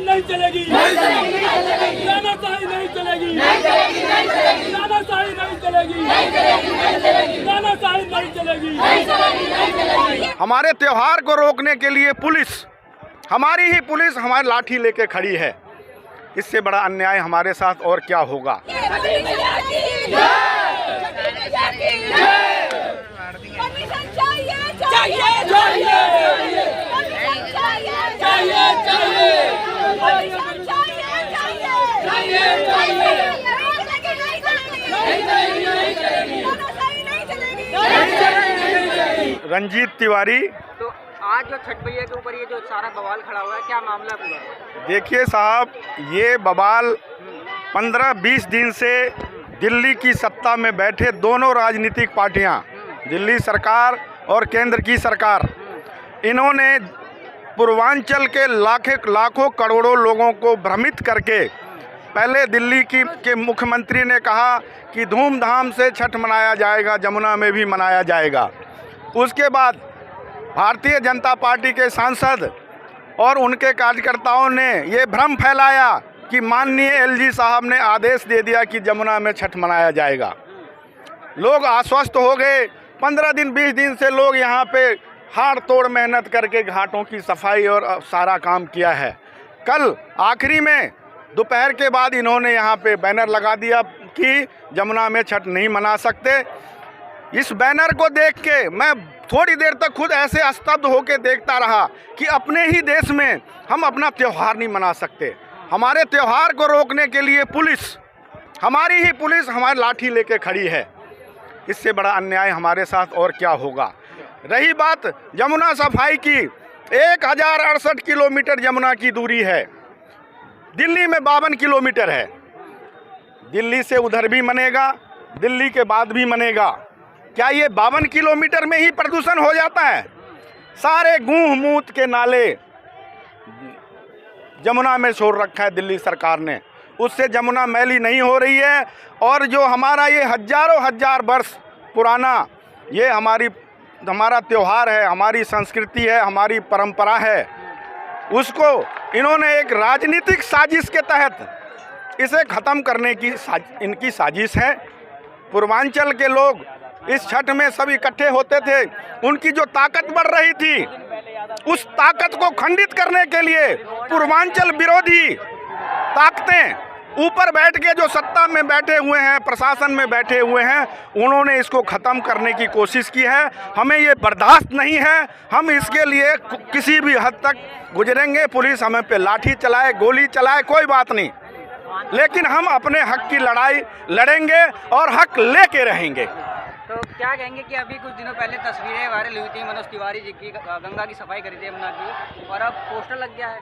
नहीं चलेगी, तानाशाही नहीं चलेगी, तानाशाही नहीं चलेगी, तानाशाही नहीं चलेगी। हमारे त्योहार को रोकने के लिए पुलिस, हमारी ही पुलिस हमारी लाठी लेके खड़ी है। इससे बड़ा अन्याय हमारे साथ और क्या होगा। रंजीत तिवारी। तो आज जो छठ मैया के ऊपर ये जो सारा बवाल खड़ा हुआ है, क्या मामला पूरा? देखिए साहब, ये बवाल 15-20 दिन से दिल्ली की सत्ता में बैठे दोनों राजनीतिक पार्टियां, दिल्ली सरकार और केंद्र की सरकार, इन्होंने पूर्वांचल के लाखों करोड़ों लोगों को भ्रमित करके, पहले दिल्ली के मुख्यमंत्री ने कहा कि धूमधाम से छठ मनाया जाएगा, जमुना में भी मनाया जाएगा। उसके बाद भारतीय जनता पार्टी के सांसद और उनके कार्यकर्ताओं ने ये भ्रम फैलाया कि माननीय एलजी साहब ने आदेश दे दिया कि जमुना में छठ मनाया जाएगा। लोग आश्वस्त हो गए। 15 दिन 20 दिन से लोग यहाँ पे हाड़ तोड़ मेहनत करके घाटों की सफाई और सारा काम किया है। कल आखिरी में दोपहर के बाद इन्होंने यहाँ पे बैनर लगा दिया कि जमुना में छठ नहीं मना सकते। इस बैनर को देख के मैं थोड़ी देर तक खुद ऐसे स्तब्ध होकर देखता रहा कि अपने ही देश में हम अपना त्यौहार नहीं मना सकते। हमारे त्यौहार को रोकने के लिए पुलिस, हमारी ही पुलिस हमारी लाठी लेके खड़ी है। इससे बड़ा अन्याय हमारे साथ और क्या होगा। रही बात जमुना सफाई की, 1068 किलोमीटर जमुना की दूरी है, दिल्ली में 52 किलोमीटर है। दिल्ली से उधर भी मनेगा, दिल्ली के बाद भी मनेगा। क्या ये 52 किलोमीटर में ही प्रदूषण हो जाता है? सारे गूंह मूत के नाले जमुना में छोड़ रखा है दिल्ली सरकार ने, उससे जमुना मैली नहीं हो रही है। और जो हमारा ये हजारों हजार वर्ष पुराना ये हमारा त्यौहार है, हमारी संस्कृति है, हमारी परंपरा है, उसको इन्होंने एक राजनीतिक साजिश के तहत इसे ख़त्म करने की इनकी साजिश है। पूर्वांचल के लोग इस छठ में सब इकट्ठे होते थे, उनकी जो ताकत बढ़ रही थी, उस ताकत को खंडित करने के लिए पूर्वांचल विरोधी ताकतें ऊपर बैठ के जो सत्ता में बैठे हुए हैं, प्रशासन में बैठे हुए हैं, उन्होंने इसको ख़त्म करने की कोशिश की है। हमें ये बर्दाश्त नहीं है। हम इसके लिए किसी भी हद तक गुजरेंगे। पुलिस हमें पे लाठी चलाए, गोली चलाए, कोई बात नहीं, लेकिन हम अपने हक की लड़ाई लड़ेंगे और हक लेके रहेंगे। तो क्या कहेंगे कि अभी कुछ दिनों पहले तस्वीरें वायरल हुई थी मनोज तिवारी जी की, गंगा की सफाई करी थी यमुना की, और अब पोस्टर लग गया है।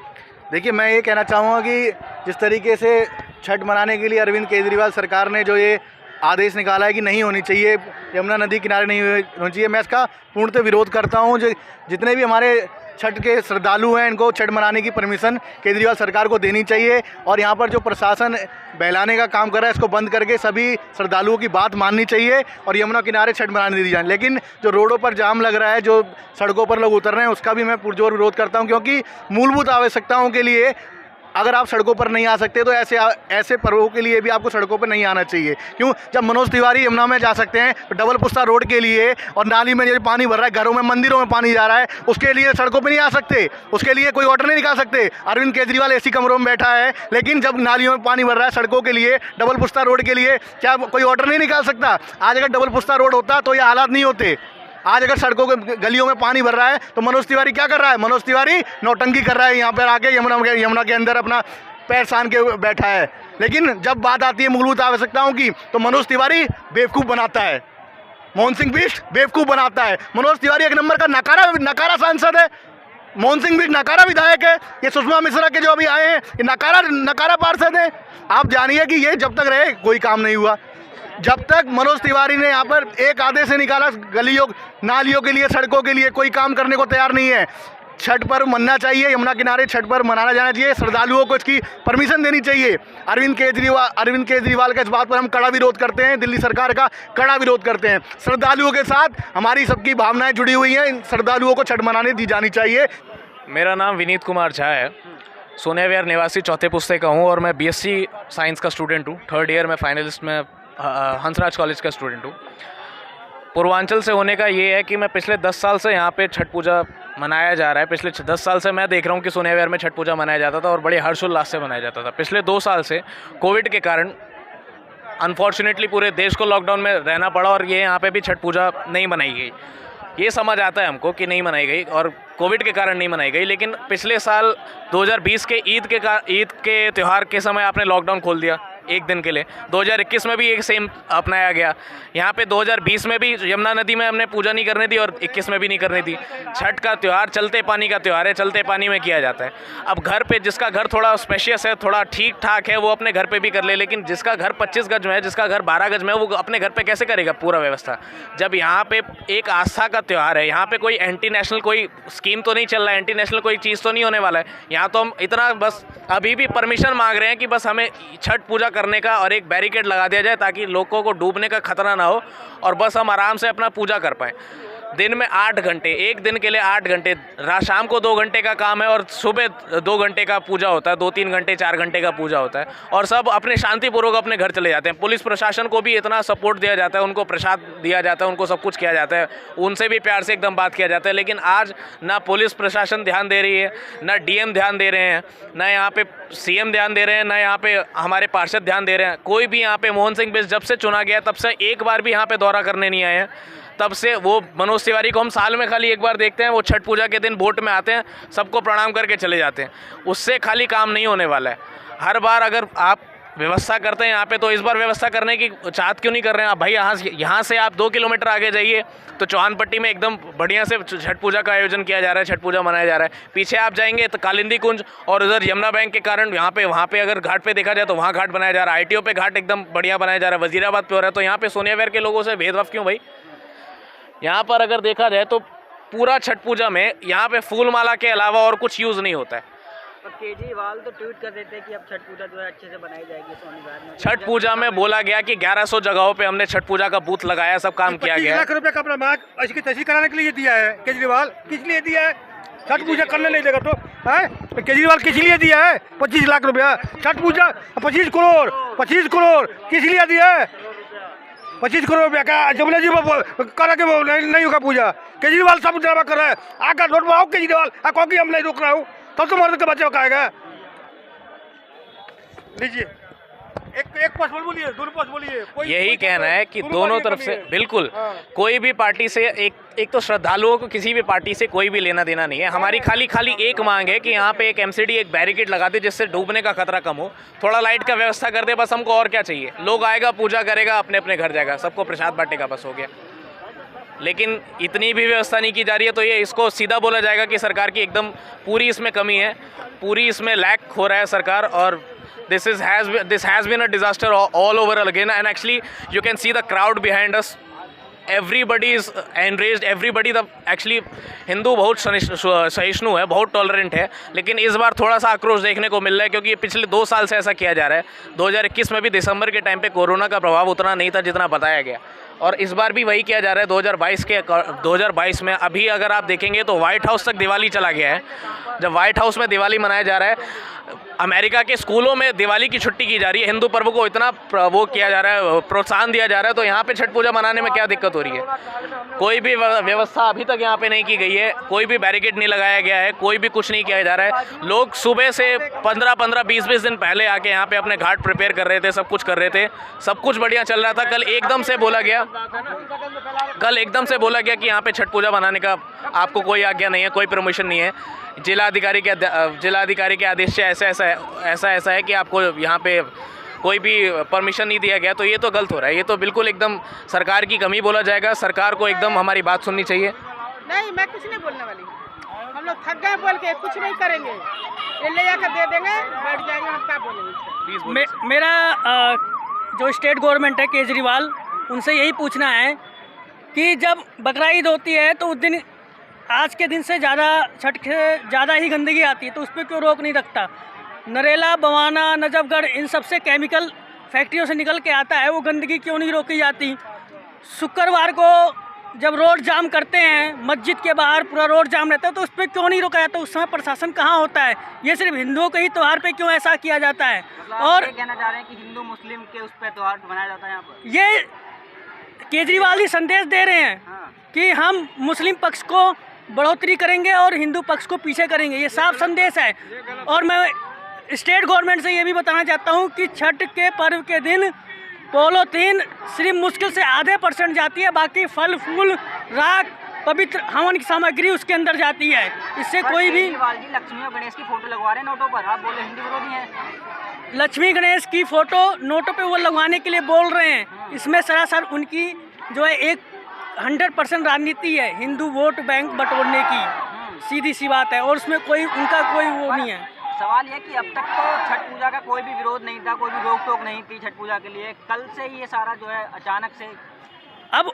देखिए, मैं ये कहना चाहूँगा कि जिस तरीके से छठ मनाने के लिए अरविंद केजरीवाल सरकार ने जो ये आदेश निकाला है कि नहीं होनी चाहिए, यमुना नदी किनारे नहीं होनी चाहिए, मैं इसका पूर्णतः विरोध करता हूँ। जो जितने भी हमारे छठ के श्रद्धालु हैं, इनको छठ मनाने की परमिशन केजरीवाल सरकार को देनी चाहिए। और यहाँ पर जो प्रशासन बहलाने का काम कर रहा है, इसको बंद करके सभी श्रद्धालुओं की बात माननी चाहिए और यमुना किनारे छठ मनाने दी जाए। लेकिन जो रोडों पर जाम लग रहा है, जो सड़कों पर लोग उतर रहे हैं, उसका भी मैं पुरजोर विरोध करता हूँ, क्योंकि मूलभूत आवश्यकताओं के लिए अगर आप सड़कों पर नहीं आ सकते तो ऐसे पर्वों के लिए भी आपको सड़कों पर नहीं आना चाहिए। क्यों? जब मनोज तिवारी यमुना में जा सकते हैं तो डबल पुस्ता रोड के लिए और नाली में जो पानी भर रहा है, घरों में मंदिरों में पानी जा रहा है, उसके लिए सड़कों पर नहीं आ सकते, उसके लिए कोई ऑर्डर नहीं निकाल सकते। अरविंद केजरीवाल एसी कमरों में बैठा है, लेकिन जब नालियों में पानी भर रहा है सड़कों के लिए, डबल पुस्ता रोड के लिए, क्या कोई ऑर्डर नहीं निकाल सकता? आज अगर डबल पुस्ता रोड होता तो ये हालात नहीं होते। आज अगर सड़कों के गलियों में पानी भर रहा है तो मनोज तिवारी क्या कर रहा है? मनोज तिवारी नौटंकी कर रहा है, यहाँ पर आके यमुना के अंदर अपना पैर सान के बैठा है। लेकिन जब बात आती है मूलभूत आवश्यकताओं की तो मनोज तिवारी बेवकूफ़ बनाता है, मोहन सिंह बिष्ट बेवकूफ़ बनाता है। मनोज तिवारी एक नंबर का नकारा सांसद है, मोहन सिंह बिष्ट नकारा विधायक है, ये सुषमा मिश्रा के जो अभी आए हैं ये नकारा पार्षद है। आप जानिए कि ये जब तक रहे कोई काम नहीं हुआ। जब तक मनोज तिवारी ने यहाँ पर एक आदेश से निकाला गलियों नालियों के लिए, सड़कों के लिए, कोई काम करने को तैयार नहीं है। छठ पर्व मनना चाहिए, यमुना किनारे छठ पर्व मनाना जाना चाहिए, श्रद्धालुओं को इसकी परमिशन देनी चाहिए। अरविंद केजरीवाल का इस बात पर हम कड़ा विरोध करते हैं, दिल्ली सरकार का कड़ा विरोध करते हैं। श्रद्धालुओं के साथ हमारी सबकी भावनाएं जुड़ी हुई हैं, इन श्रद्धालुओं को छठ मनाने दी जानी चाहिए। मेरा नाम विनीत कुमार झा है सोनिया विहार निवासी चौथे पुस्ते का हूँ और मैं बीएससी साइंस का स्टूडेंट हूँ। 3rd ईयर में फाइनलिस्ट में हंसराज कॉलेज का स्टूडेंट हूँ। पूर्वांचल से होने का ये है कि मैं पिछले 10 साल से यहाँ पे छठ पूजा मनाया जा रहा है। पिछले 10 साल से मैं देख रहा हूँ कि सोनिया विहार में छठ पूजा मनाया जाता था और बड़े हर्षोल्लास से मनाया जाता था। पिछले 2 साल से कोविड के कारण अनफॉर्चुनेटली पूरे देश को लॉकडाउन में रहना पड़ा और ये यहाँ पे भी छठ पूजा नहीं मनाई गई। ये समझ आता है हमको कि नहीं मनाई गई और कोविड के कारण नहीं मनाई गई, लेकिन पिछले साल 2020 के ईद के त्यौहार के समय आपने लॉकडाउन खोल दिया एक दिन के लिए। 2021 में भी एक सेम अपनाया गया। यहाँ पे 2020 में भी यमुना नदी में हमने पूजा नहीं करनी थी और 21 में भी नहीं करनी थी। छठ का त्यौहार चलते पानी का त्यौहार है, चलते पानी में किया जाता है। अब घर पे जिसका घर थोड़ा स्पेशियस है, थोड़ा ठीक ठाक है, वो अपने घर पे भी कर ले, लेकिन जिसका घर 25 गज में है, जिसका घर 12 गज में है, वो अपने घर पे कैसे करेगा पूरा व्यवस्था। जब यहाँ पे एक आस्था का त्यौहार है, यहाँ पे कोई एंटी नेशनल कोई स्कीम तो नहीं चल रहा है, एंटी नेशनल कोई चीज़ तो नहीं होने वाला है। यहाँ तो हम इतना बस अभी भी परमिशन मांग रहे हैं कि बस हमें छठ पूजा करने का और एक बैरिकेड लगा दिया जाए ताकि लोगों को डूबने का खतरा ना हो और बस हम आराम से अपना पूजा कर पाएँ। दिन में 8 घंटे, एक दिन के लिए 8 घंटे, शाम को 2 घंटे का काम है और सुबह 2 घंटे का पूजा होता है, 2-3 घंटे 4 घंटे का पूजा होता है और सब अपने शांतिपूर्वक अपने घर चले जाते हैं। पुलिस प्रशासन को भी इतना सपोर्ट दिया जाता है, उनको प्रसाद दिया जाता है, उनको सब कुछ किया जाता है, उनसे भी प्यार से एकदम बात किया जाता है। लेकिन आज ना पुलिस प्रशासन ध्यान दे रही है, ना डीएम ध्यान दे रहे हैं, ना यहाँ पे सीएम ध्यान दे रहे हैं, ना यहाँ पे हमारे पार्षद ध्यान दे रहे हैं। कोई भी यहाँ पे मोहन सिंह बिष्ट जब से चुना गया तब से एक बार भी यहाँ पे दौरा करने नहीं आए हैं। तब से वो मनोज तिवारी को हम साल में खाली एक बार देखते हैं, वो छठ पूजा के दिन वोट में आते हैं, सबको प्रणाम करके चले जाते हैं। उससे खाली काम नहीं होने वाला है। हर बार अगर आप व्यवस्था करते हैं यहाँ पे, तो इस बार व्यवस्था करने की चाहत क्यों नहीं कर रहे हैं आप भाई? यहाँ से आप 2 किलोमीटर आगे जाइए तो चौहानपट्टी में एकदम बढ़िया से छठ पूजा का आयोजन किया जा रहा है, छठ पूजा मनाया जा रहा है। पीछे आप जाएंगे तो कालिंदी कुंज और उधर यमुना बैंक के कारण वहाँ पे अगर घाट पे देखा जाए तो वहाँ घाट बनाया जा रहा है, ITO पे घाट एकदम बढ़िया बनाया जा रहा है, वजीराबाद पे हो रहा है। तो यहाँ पे सोनिया विहार के लोगों से भेदभाव क्यों भाई? यहाँ पर अगर देखा जाए तो पूरा छठ पूजा में यहाँ पे फूल माला के अलावा और कुछ यूज़ नहीं होता है। और केजरीवाल तो ट्वीट कर देते हैं कि अब छठ पूजा जो है अच्छे से बनाई जाएगी सोनीवार में। छठ पूजा में बोला गया कि 1100 जगहों पे हमने छठ पूजा का बूथ लगाया, सब काम किया गया। 25 लाख रुपए का अपना मार्ग इसकी तहसील कराने के लिए दिया है केजरीवाल। किस लिए दिया है? छठ पूजा करने नहीं देगा तो है? केजरीवाल किस लिए दिया है 25 लाख रुपया? छठ पूजा 25 करोड़ किस लिए दिया है? 25 करोड़ रुपया का जमुना जी करा के नहीं होगा पूजा। केजरीवाल सब ड्रामा कर रहा है। आकर रोड पर आओ केजरीवाल, कहो कि हम नहीं रोक रहा हूँ, तब तो मर्द के बच्चे खाएगा। लीजिए एक पास बोलिए, दोनों पास बोलिए। यही कहना है कि दोनों तरफ से बिल्कुल कोई भी पार्टी से एक तो श्रद्धालुओं को किसी भी पार्टी से कोई भी लेना देना नहीं है। हमारी खाली एक मांग है कि यहाँ पे एक MCD एक बैरिकेड लगा दे जिससे डूबने का खतरा कम हो, थोड़ा लाइट का व्यवस्था कर दे, बस हमको और क्या चाहिए। लोग आएगा, पूजा करेगा, अपने अपने घर जाएगा, सबको प्रसाद बांटेगा, बस हो गया। लेकिन इतनी भी व्यवस्था नहीं की जा रही है तो ये इसको सीधा बोला जाएगा कि सरकार की एकदम पूरी इसमें कमी है, पूरी इसमें लैक हो रहा है सरकार। और this has been a disaster all over again, and actually you can see the crowd behind us. Everybody is enraged, everybody actually Hindu बहुत सहिष्णु है, बहुत टॉलरेंट है, लेकिन इस बार थोड़ा सा आक्रोश देखने को मिल रहा है क्योंकि पिछले 2 साल से ऐसा किया जा रहा है। 2021 में भी दिसंबर के टाइम पे कोरोना का प्रभाव उतना नहीं था जितना बताया गया, और इस बार भी वही किया जा रहा है। 2022 में अभी अगर आप देखेंगे तो व्हाइट हाउस तक दिवाली चला गया है। जब व्हाइट हाउस में दिवाली मनाया जा रहा है, अमेरिका के स्कूलों में दिवाली की छुट्टी की जा रही है, हिंदू पर्व को इतना वो किया जा रहा है, प्रोत्साहन दिया जा रहा है, तो यहाँ पे छठ पूजा मनाने में क्या दिक्कत हो रही है? कोई भी व्यवस्था अभी तक यहाँ पे नहीं की गई है, कोई भी बैरिकेड नहीं लगाया गया है, कोई भी कुछ नहीं किया जा रहा है। लोग सुबह से 15-15, 20-20 दिन पहले आके यहाँ पे अपने घाट प्रिपेयर कर रहे थे, सब कुछ कर रहे थे, सब कुछ बढ़िया चल रहा था। कल एकदम से बोला गया कि यहाँ पे छठ पूजा मनाने का आपको कोई आज्ञा नहीं है, कोई परमिशन नहीं है। जिलाधिकारी के आदेश से ऐसा है कि आपको यहाँ पे कोई भी परमिशन नहीं दिया गया। तो ये तो गलत हो रहा है, ये तो बिल्कुल एकदम सरकार की कमी बोला जाएगा। सरकार को एकदम हमारी बात सुननी चाहिए। नहीं, मैं कुछ नहीं बोलने वाली, हम लोग थक गए बोल के, कुछ नहीं करेंगे, ये ले जाकर दे देंगे, बैठ जाएंगे, हम क्या बोलेंगे। मेरा जो स्टेट गवर्नमेंट है केजरीवाल, उनसे यही पूछना है कि जब बकरा ईद होती है तो उस दिन आज के दिन से छठ के ज़्यादा ही गंदगी आती है, तो उस पर क्यों रोक नहीं रखता? नरेला, बवाना, नजफगढ़, इन सब से केमिकल फैक्ट्रियों से निकल के आता है, वो गंदगी क्यों नहीं रोकी जाती? शुक्रवार को जब रोड जाम करते हैं, मस्जिद के बाहर पूरा रोड जाम रहता है, तो उस पर क्यों नहीं रोका जाता? उस समय प्रशासन कहाँ होता है? ये सिर्फ हिंदुओं के ही त्यौहार पे क्यों ऐसा किया जाता है? और ये कहना चाह रहे हैं कि हिंदू मुस्लिम के उस पर त्यौहार मनाया जाता है यहाँ पर। ये केजरीवाल ही संदेश दे रहे हैं हाँ। कि हम मुस्लिम पक्ष को बढ़ोतरी करेंगे और हिंदू पक्ष को पीछे करेंगे। ये साफ संदेश है। और मैं स्टेट गवर्नमेंट से ये भी बताना चाहता हूँ कि छठ के पर्व के दिन पॉलीथीन सिर्फ मुश्किल से आधे % जाती है, बाकी फल फूल राख पवित्र हवन की सामग्री उसके अंदर जाती है। इससे कोई भी केजरीवाल जी लक्ष्मी और गणेश की फोटो लगवा रहे हैं नोटों पर, आप बोले हिंदू विरोधी हैं। लक्ष्मी गणेश की फोटो नोटों पे वो लगवाने के लिए बोल रहे हैं। इसमें सरासर उनकी जो है एक 100% राजनीति है, हिंदू वोट बैंक बटोरने की, सीधी सी बात है। और उसमें कोई उनका कोई वो नहीं है। सवाल यह कि अब तक तो छठ पूजा का कोई भी विरोध नहीं था, कोई भी रोक टोक नहीं थी छठ पूजा के लिए। कल से ये सारा जो है अचानक से, अब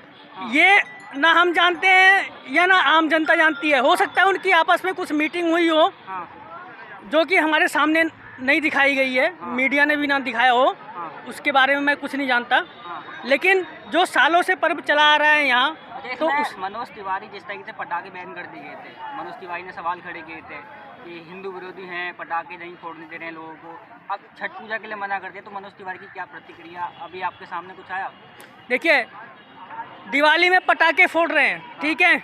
ये ना हम जानते हैं या ना आम जनता जानती है। हो सकता है उनकी आपस में कुछ मीटिंग हुई हो, हाँ, जो कि हमारे सामने नहीं दिखाई गई है, मीडिया ने भी ना दिखाया हो, उसके बारे में मैं कुछ नहीं जानता। लेकिन जो सालों से पर्व चला आ रहा है यहाँ, तो उस मनोज तिवारी जिस तरीके से पटाखे बैन कर दिए गए थे, मनोज तिवारी ने सवाल खड़े किए थे कि हिंदू विरोधी हैं, पटाखे नहीं फोड़ने दे रहे हैं लोगों को, अब छठ पूजा के लिए मना कर दिया, तो मनोज तिवारी की क्या प्रतिक्रिया? अभी आपके सामने कुछ आया? देखिए, दिवाली में पटाखे फोड़ रहे हैं, ठीक है,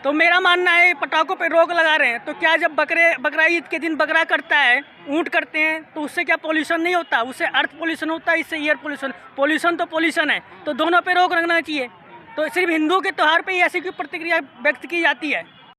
तो मेरा मानना है पटाखों पे रोक लगा रहे हैं, तो क्या जब बकरा ईद के दिन बकरा करता है, ऊँट करते हैं, तो उससे क्या पोल्यूशन नहीं होता? उससे अर्थ पोल्यूशन होता है, इससे एयर पोल्यूशन तो पोल्यूशन है। तो दोनों पे रोक लगना चाहिए। तो सिर्फ हिंदुओं के त्यौहार पे ही ऐसी क्यों प्रतिक्रिया व्यक्त की जाती है?